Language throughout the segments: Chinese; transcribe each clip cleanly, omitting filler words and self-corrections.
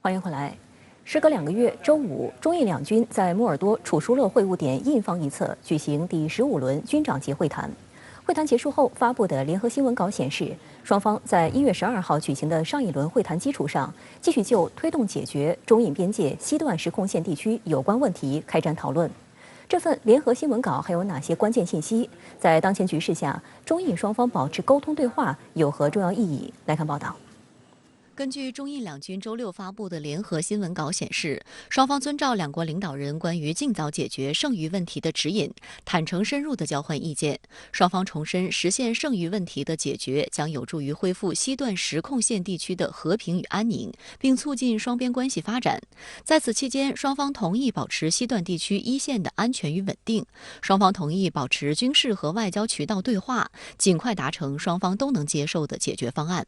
欢迎回来。时隔2个月，周五，中印两军在摩尔多楚舒勒会晤点印方一侧举行第15轮军长级会谈。会谈结束后发布的联合新闻稿显示，双方在1月12号举行的上一轮会谈基础上，继续就推动解决中印边界西段实控线地区有关问题开展讨论。这份联合新闻稿还有哪些关键信息？在当前局势下，中印双方保持沟通对话有何重要意义？来看报道。根据中印两军周6发布的联合新闻稿显示，双方遵照两国领导人关于尽早解决剩余问题的指引，坦诚深入地交换意见。双方重申，实现剩余问题的解决将有助于恢复西段实控线地区的和平与安宁，并促进双边关系发展。在此期间，双方同意保持西段地区一线的安全与稳定。双方同意保持军事和外交渠道对话，尽快达成双方都能接受的解决方案。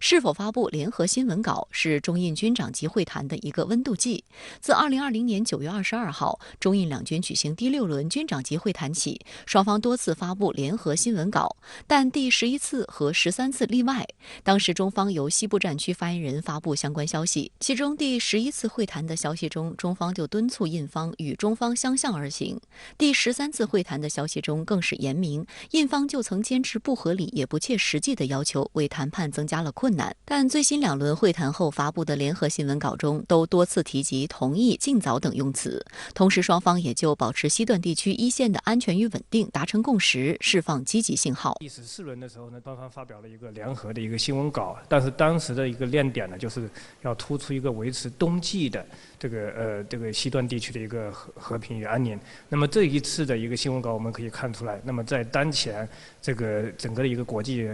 是否发布联合新闻稿是中印军长级会谈的一个温度计。自2020年9月22号中印两军举行第6轮军长级会谈起，双方多次发布联合新闻稿，但第11次和13次例外。当时中方由西部战区发言人发布相关消息，其中第11次会谈的消息中，中方就敦促印方与中方相向而行。第13次会谈的消息中更是言明，印方就曾坚持不合理也不切实际的要求，为谈判增加了困难。但最新2轮会谈后发布的联合新闻稿中都多次提及同意、尽早等用词，同时双方也就保持西段地区一线的安全与稳定达成共识，释放积极信号。第14轮的时候呢，双方发表了一个联合的一个新闻稿，但是当时的一个亮点呢，就是要突出一个维持冬季的这个西段地区的一个和平与安宁。那么这一次的一个新闻稿我们可以看出来，那么在当前这个整个的一个国际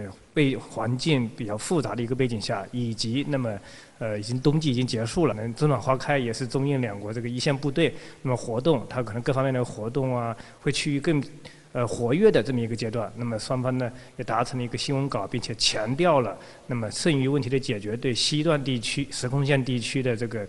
环境比较复杂的一个背景下，以及那么已经冬季已经结束了，春暖花开也是中印两国这个一线部队那么活动，它可能各方面的活动啊会趋于更活跃的这么一个阶段。那么双方呢也达成了一个新闻稿，并且强调了那么剩余问题的解决对西段地区实控线地区的这个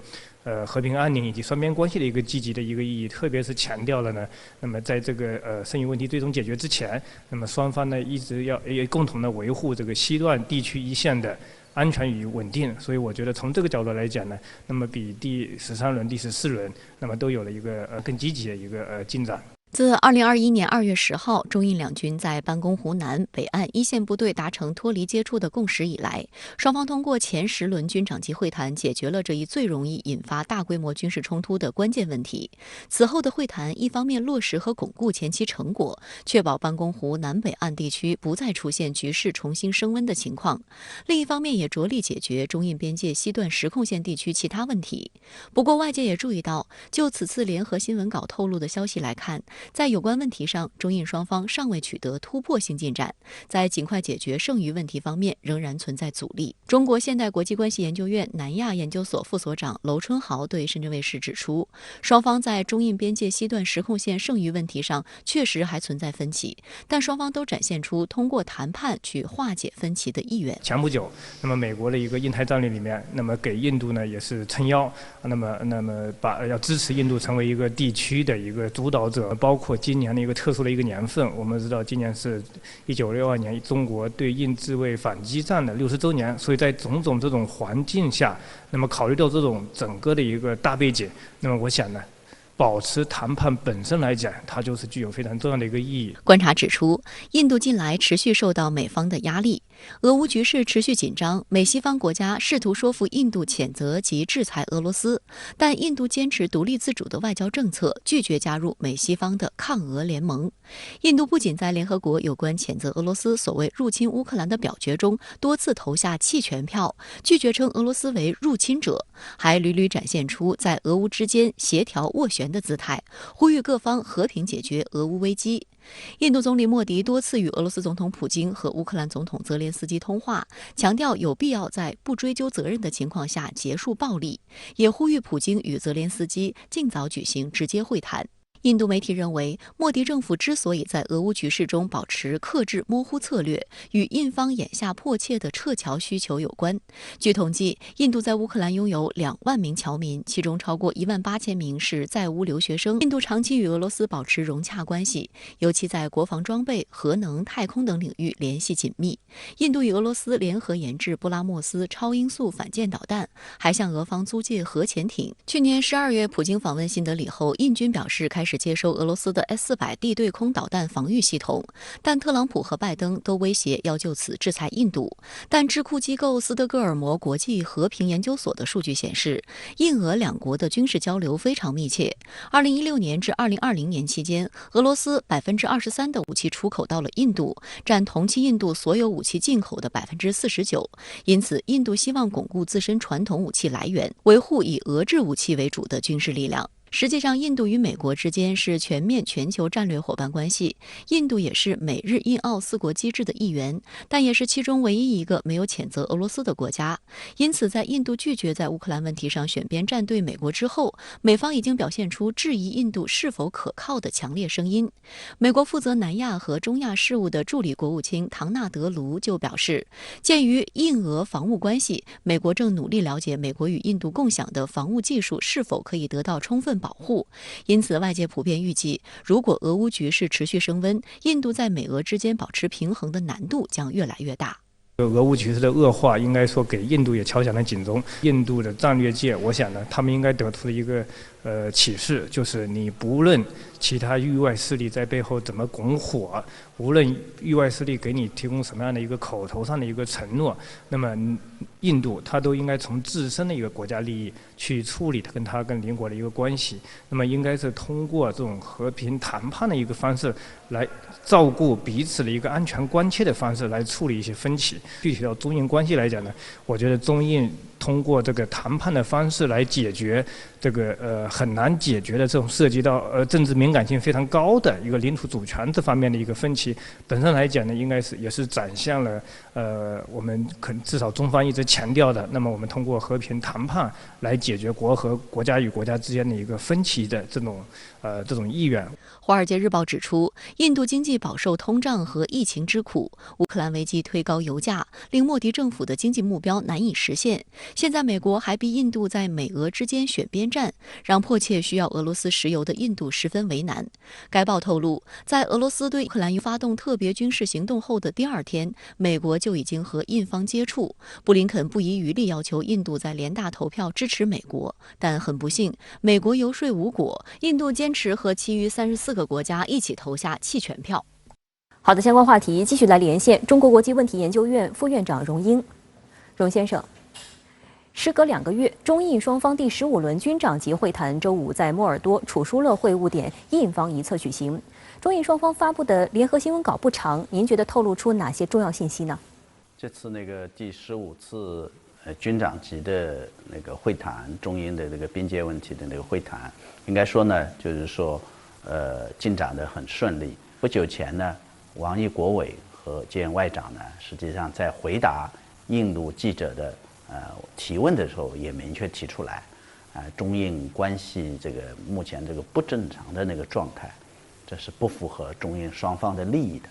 和平安宁以及双边关系的一个积极的一个意义，特别是强调了呢，那么在这个剩余问题最终解决之前，那么双方呢一直要共同的维护这个西段地区一线的安全与稳定。所以我觉得从这个角度来讲呢，那么比第13轮、第14轮，那么都有了一个更积极的一个进展。自2021年2月10号，中印两军在班公湖南北岸一线部队达成脱离接触的共识以来，双方通过前10轮军长级会谈解决了这一最容易引发大规模军事冲突的关键问题。此后的会谈，一方面落实和巩固前期成果，确保班公湖南北岸地区不再出现局势重新升温的情况；另一方面也着力解决中印边界西段实控线地区其他问题。不过，外界也注意到，就此次联合新闻稿透露的消息来看，在有关问题上，中印双方尚未取得突破性进展，在尽快解决剩余问题方面仍然存在阻力。中国现代国际关系研究院南亚研究所副所长娄春豪对深圳卫视指出，双方在中印边界西段实控线剩余问题上确实还存在分歧，但双方都展现出通过谈判去化解分歧的意愿。前不久，那么美国的一个印太战略里面，那么给印度呢也是撑腰，那么要支持印度成为一个地区的一个主导者。包括今年的一个特殊的一个年份，我们知道今年是1962年中国对印自卫反击战的60周年，所以在种种这种环境下，那么考虑到这种整个的一个大背景，那么我想呢，保持谈判本身来讲，它就是具有非常重要的一个意义。观察指出，印度近来持续受到美方的压力，俄乌局势持续紧张，美西方国家试图说服印度谴责及制裁俄罗斯，但印度坚持独立自主的外交政策，拒绝加入美西方的抗俄联盟。印度不仅在联合国有关谴责俄罗斯所谓入侵乌克兰的表决中多次投下弃权票，拒绝称俄罗斯为入侵者，还屡屡展现出在俄乌之间协调斡旋的姿态，呼吁各方和平解决俄乌危机。印度总理莫迪多次与俄罗斯总统普京和乌克兰总统泽连斯基通话，强调有必要在不追究责任的情况下结束暴力，也呼吁普京与泽连斯基尽早举行直接会谈。印度媒体认为，莫迪政府之所以在俄乌局势中保持克制模糊策略，与印方眼下迫切的撤侨需求有关。据统计，印度在乌克兰拥有2万名侨民，其中超过18000名是在乌留学生。印度长期与俄罗斯保持融洽关系，尤其在国防装备、核能、太空等领域联系紧密。印度与俄罗斯联合研制布拉莫斯超音速反舰导弹，还向俄方租借核潜艇。去年12月，普京访问新德里后，印军表示开始接收俄罗斯的 S-400地对空导弹防御系统，但特朗普和拜登都威胁要就此制裁印度。但智库机构斯德哥尔摩国际和平研究所的数据显示，印俄两国的军事交流非常密切。2016年至2020年期间，俄罗斯23%的武器出口到了印度，占同期印度所有武器进口的49%。因此，印度希望巩固自身传统武器来源，维护以俄制武器为主的军事力量。实际上，印度与美国之间是全面全球战略伙伴关系，印度也是美日印澳4国机制的一员，但也是其中唯一一个没有谴责俄罗斯的国家。因此，在印度拒绝在乌克兰问题上选边站队美国之后，美方已经表现出质疑印度是否可靠的强烈声音。美国负责南亚和中亚事务的助理国务卿唐纳德·卢就表示，鉴于印俄防务关系，美国正努力了解美国与印度共享的防务技术是否可以得到充分保护。因此，外界普遍预计，如果俄乌局势持续升温，印度在美俄之间保持平衡的难度将越来越大。俄乌局势的恶化，应该说给印度也敲响了警钟。印度的战略界，我想呢，他们应该得出的一个启示，就是你不论其他域外势力在背后怎么拱火，无论域外势力给你提供什么样的一个口头上的一个承诺，那么印度它都应该从自身的一个国家利益去处理它跟邻国的一个关系。那么应该是通过这种和平谈判的一个方式来照顾彼此的一个安全关切的方式来处理一些分歧。具体到中印关系来讲呢，我觉得中印通过这个谈判的方式来解决这个很难解决的这种涉及到政治敏感性非常高的一个领土主权这方面的一个分歧，本身来讲呢，应该是也是展现了我们至少中方一直强调的，那么我们通过和平谈判来解决国家与国家之间的一个分歧的这种意愿。华尔街日报指出，印度经济饱受通胀和疫情之苦，乌克兰危机推高油价，令莫迪政府的经济目标难以实现。现在美国还逼印度在美俄之间选边站，让迫切需要俄罗斯石油的印度十分为难。该报透露，在俄罗斯对乌克兰发动特别军事行动后的第2天，美国就已经和印方接触。布林肯不遗余力要求印度在联大投票支持美国，但很不幸，美国游说无果，印度坚持和其余34个国家一起投下弃权票。好的，相关话题继续来连线中国国际问题研究院副院长荣英。荣先生，时隔2个月，中印双方第15轮军长级会谈周五在摩尔多楚舒勒会晤点印方一侧举行。中印双方发布的联合新闻稿不长，您觉得透露出哪些重要信息呢？这次那个第15次军长级的那个会谈，中印的这个边界问题的那个会谈，应该说呢，就是说进展得很顺利。不久前呢，王毅国委和兼外长呢，实际上在回答印度记者的提问的时候，也明确提出来，中印关系这个目前这个不正常的那个状态，这是不符合中印双方的利益的。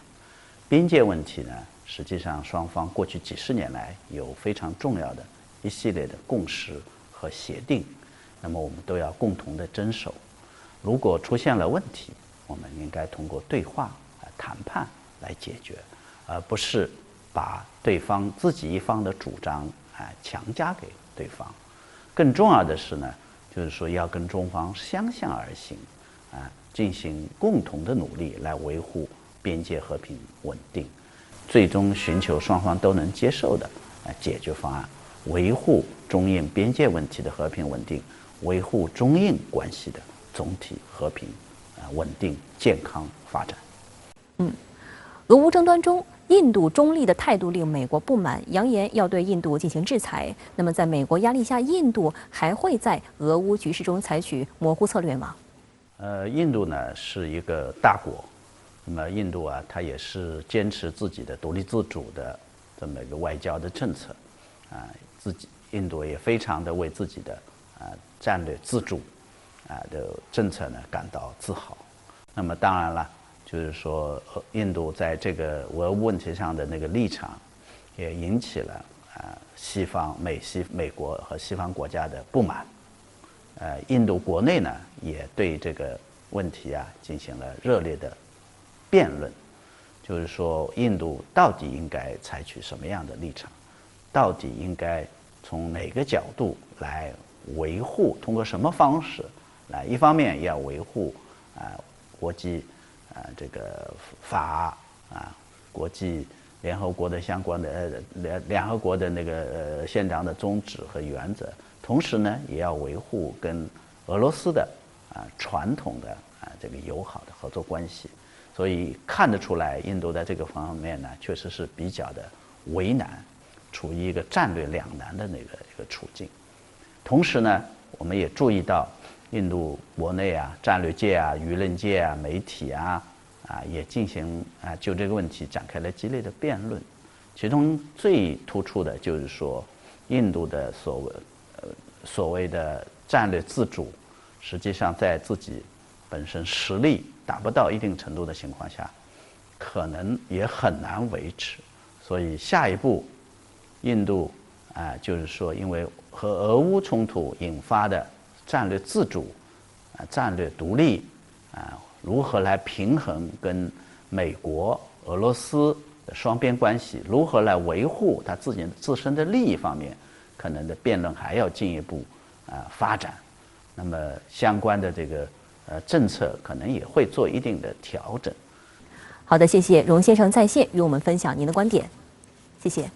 边界问题呢，实际上双方过去几十年来有非常重要的一系列的共识和协定，那么我们都要共同的遵守。如果出现了问题，我们应该通过对话谈判来解决，而不是把对方自己一方的主张强加给对方。更重要的是呢，就是说要跟中方相向而行，进行共同的努力来维护边界和平稳定，最终寻求双方都能接受的解决方案，维护中印边界问题的和平稳定，维护中印关系的总体和平、稳定、健康发展。俄乌争端中，印度中立的态度令美国不满，扬言要对印度进行制裁。那么，在美国压力下，印度还会在俄乌局势中采取模糊策略吗？印度呢是一个大国，那么印度它也是坚持自己的独立自主的这么一个外交的政策，印度也非常的为自己的战略自主的政策呢感到自豪。那么当然了，就是说印度在这个俄乌问题上的那个立场，也引起了美国和西方国家的不满。印度国内呢也对这个问题进行了热烈的辩论，就是说印度到底应该采取什么样的立场，到底应该从哪个角度来维护，通过什么方式来，一方面要维护国际这个法国际联合国的相关的联合国的那个宪章的宗旨和原则，同时呢也要维护跟俄罗斯的传统的这个友好的合作关系。所以看得出来，印度在这个方面呢确实是比较的为难，处于一个战略两难的那个一个处境。同时呢，我们也注意到印度国内战略界舆论界媒体也进行就这个问题展开了激烈的辩论。其中最突出的就是说，印度的所谓的战略自主，实际上在自己本身实力达不到一定程度的情况下，可能也很难维持。所以下一步，印度就是说，因为和俄乌冲突引发的战略自主、战略独立如何来平衡跟美国、俄罗斯的双边关系，如何来维护它自身的利益方面，可能的辩论还要进一步发展。那么相关的这个政策可能也会做一定的调整。好的，谢谢荣先生在线与我们分享您的观点，谢谢。